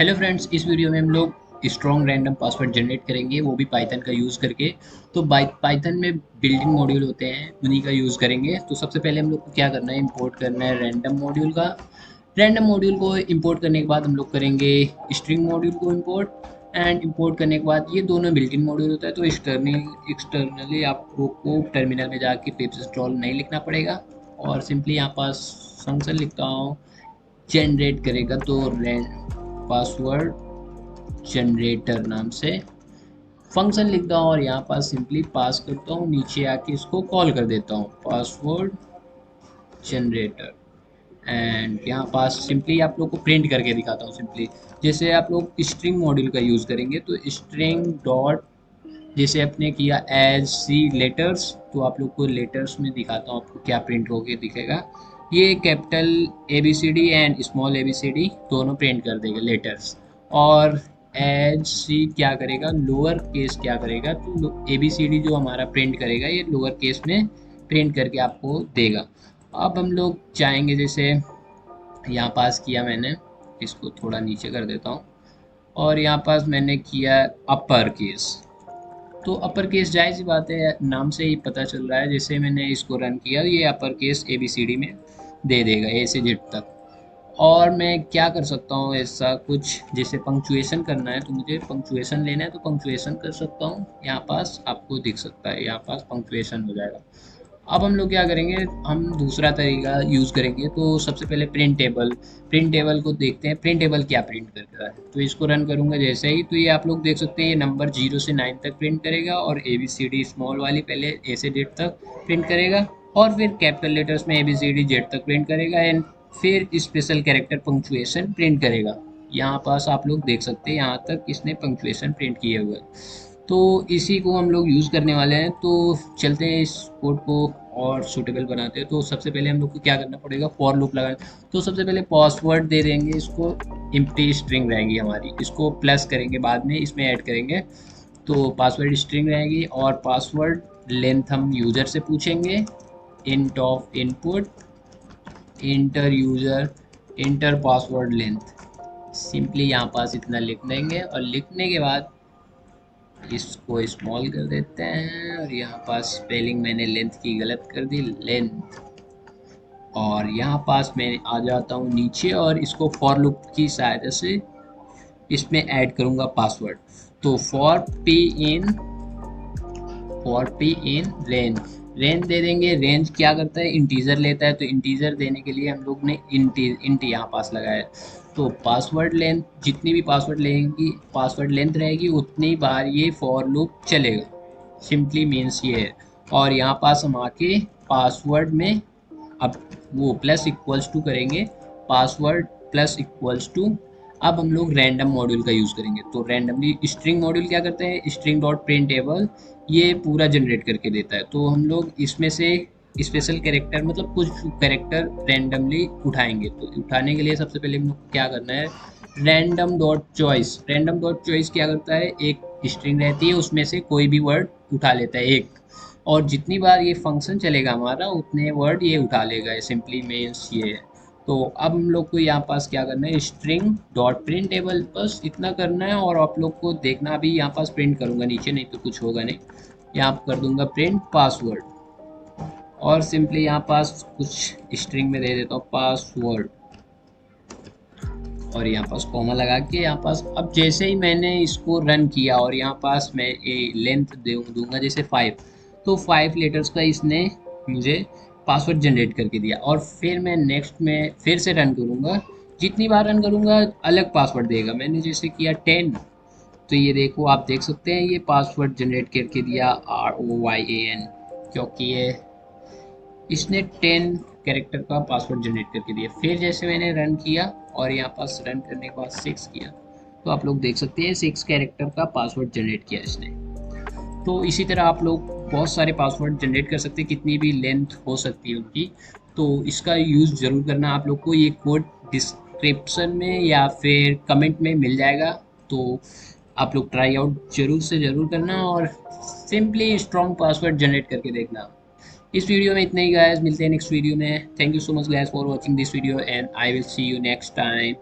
Hello friends, इस video में हम लोग स्ट्रॉन्ग रैंडम पासवर्ड जनरेट करेंगे, वो भी पाइथन का यूज़ करके। तो पाइथन में बिल्ट इन मॉड्यूल होते हैं, उन्हीं का यूज़ करेंगे। तो सबसे पहले हम लोग को क्या करना है, इंपोर्ट करना है रैंडम मॉड्यूल का। रैंडम मॉड्यूल को इंपोर्ट करने के बाद हम लोग करेंगे स्ट्रिंग मॉड्यूल को इंपोर्ट। एंड इंपोर्ट करने के बाद ये दोनों बिल्ट इन मॉड्यूल होता है, तो एक्सटर्नली आपको को टर्मिनल में जाके पिप इंस्टॉल नहीं लिखना पड़ेगा। और सिंपली यहाँ पास फंक्शन लिखता हूँ, जनरेट करेगा तो रैंड पासवर्ड जनरेटर नाम से फंक्शन लिखता हूँ और यहाँ पास सिंपली पास करता हूँ, नीचे आके इसको कॉल कर देता हूँ पासवर्ड जनरेटर। एंड यहाँ पास सिंपली आप लोग को प्रिंट करके दिखाता हूँ। सिंपली जैसे आप लोग स्ट्रिंग मॉड्यूल का यूज़ करेंगे तो स्ट्रिंग डॉट, जैसे आपने किया एज सी लेटर्स, तो आप लोग को लेटर्स में दिखाता हूँ आपको क्या प्रिंट होके दिखेगा। ये capital A B C D and small A B C D दोनों प्रिंट कर देगा लेटर्स। और एज सी क्या करेगा, लोअर केस क्या करेगा, तो ए बी सी डी जो हमारा प्रिंट करेगा ये लोअर केस में प्रिंट करके आपको देगा। अब हम लोग चाहेंगे, जैसे यहाँ पास किया मैंने, इसको थोड़ा नीचे कर देता हूँ, और यहाँ पास मैंने किया अपर केस। तो अपर केस जाहिर सी बात है, नाम से ही पता चल रहा है। जैसे मैंने इसको रन किया, ये upper case A B C D में दे देगा, ए से जेड तक। और मैं क्या कर सकता हूँ, ऐसा कुछ जैसे पंक्चुएशन करना है तो मुझे पंक्चुएशन लेना है तो पंक्चुएशन कर सकता हूँ। यहाँ पास आपको दिख सकता है, यहाँ पास पंक्चुएशन हो जाएगा। अब हम लोग क्या करेंगे, हम दूसरा तरीका यूज़ करेंगे। तो सबसे पहले प्रिंट टेबल को देखते हैं, प्रिंट टेबल क्या प्रिंट करता है। तो इसको रन करूंगा जैसे ही, तो ये आप लोग देख सकते हैं ये नंबर 0 से 9 तक प्रिंट करेगा, और A B C D small वाली पहले ए से जेड तक प्रिंट करेगा, और फिर कैपिटल लेटर्स में A B C D Z तक प्रिंट करेगा, एंड फिर स्पेशल कैरेक्टर पंक्चुएशन प्रिंट करेगा। यहाँ पास आप लोग देख सकते हैं यहाँ तक इसने पंक्चुएशन प्रिंट किए हुए हैं। तो इसी को हम लोग यूज़ करने वाले हैं। तो चलते हैं इस कोड को और सूटेबल बनाते हैं। तो सबसे पहले हम लोग को क्या करना पड़ेगा, फॉर लूप लगाना। तो सबसे पहले पासवर्ड दे देंगे इसको, एम्प्टी स्ट्रिंग रहेगी हमारी, इसको प्लस करेंगे बाद में, इसमें ऐड करेंगे। तो पासवर्ड स्ट्रिंग रहेगी, और पासवर्ड लेंथ हम यूज़र से पूछेंगे। Int of input inter user inter password length, simply यहाँ पास इतना लिख देंगे। और लिखने के बाद इसको स्मॉल कर देते हैं, और यहाँ पास स्पेलिंग मैंने लेंथ की गलत कर दी, लेंथ। और यहाँ पास मैं आ जाता हूँ नीचे, और इसको फॉर लूप की सहायता से इसमें ऐड करूँगा पासवर्ड। तो for P in range, range दे देंगे। रेंज क्या करता है, इंटीजर लेता है, तो इंटीजर देने के लिए हम लोग ने इंट यहाँ पास लगाया। तो पासवर्ड लेंथ, जितनी भी पासवर्ड लेंथ रहेगी उतनी बार ये फॉर लूप चलेगा। सिंपली मीन्स ये है। और यहाँ पास हम आके पासवर्ड में अब वो प्लस इक्वल्स टू करेंगे, पासवर्ड प्लस इक्वल्स टू। अब हम लोग रैंडम मॉड्यूल का यूज़ करेंगे। तो रैंडमली स्ट्रिंग मॉड्यूल क्या करते हैं, स्ट्रिंग डॉट प्रिंटेबल ये पूरा जनरेट करके देता है। तो हम लोग इसमें से स्पेशल कैरेक्टर, मतलब कुछ कैरेक्टर रैंडमली उठाएंगे। तो उठाने के लिए सबसे पहले हम लोग क्या करना है, random dot choice. Random dot choice क्या करता है, एक स्ट्रिंग रहती है उसमें से कोई भी वर्ड उठा लेता है एक, और जितनी बार ये फंक्शन चलेगा हमारा उतने वर्ड ये उठा लेगा। सिंपली मीन्स ये है। तो अब हम लोग को यहाँ पास क्या करना है, स्ट्रिंग डॉट प्रिंटेबल, बस इतना करना है। और आप लोग को देखना, अभी यहाँ पास प्रिंट करूँगा नीचे, नहीं तो कुछ होगा नहीं। यहाँ कर दूंगा प्रिंट पासवर्ड, और सिंपली यहाँ पास कुछ स्ट्रिंग में दे देता हूँ पासवर्ड, और यहाँ पास कॉमा लगा के यहाँ पास। अब जैसे ही मैंने इसको रन किया और यहाँ पास मैं लेंथ दूंगा जैसे 5, तो 5 लेटर्स का इसने मुझे पासवर्ड जनरेट करके दिया। और फिर मैं नेक्स्ट में फिर से रन करूँगा, जितनी बार रन करूँगा अलग पासवर्ड देगा। मैंने जैसे किया 10, तो ये देखो, आप देख सकते हैं ये पासवर्ड जनरेट करके दिया ROYAN, क्योंकि ये इसने 10 कैरेक्टर का पासवर्ड जनरेट करके दिया। फिर जैसे मैंने रन किया और यहाँ पास रन करने के बाद 6 किया, तो आप लोग देख सकते हैं 6 कैरेक्टर का पासवर्ड जनरेट किया इसने। तो इसी तरह आप लोग बहुत सारे पासवर्ड जनरेट कर सकते हैं, कितनी भी लेंथ हो सकती है उनकी। तो इसका यूज़ ज़रूर करना आप लोग को। ये कोड डिस्क्रिप्शन में या फिर कमेंट में मिल जाएगा, तो आप लोग ट्राई आउट जरूर से ज़रूर करना, और सिंपली स्ट्रॉन्ग पासवर्ड जनरेट करके देखना। इस वीडियो में इतना ही गाइस, मिलते हैं नेक्स्ट वीडियो में। Thank you so much guys for watching this video, and I will see you next time.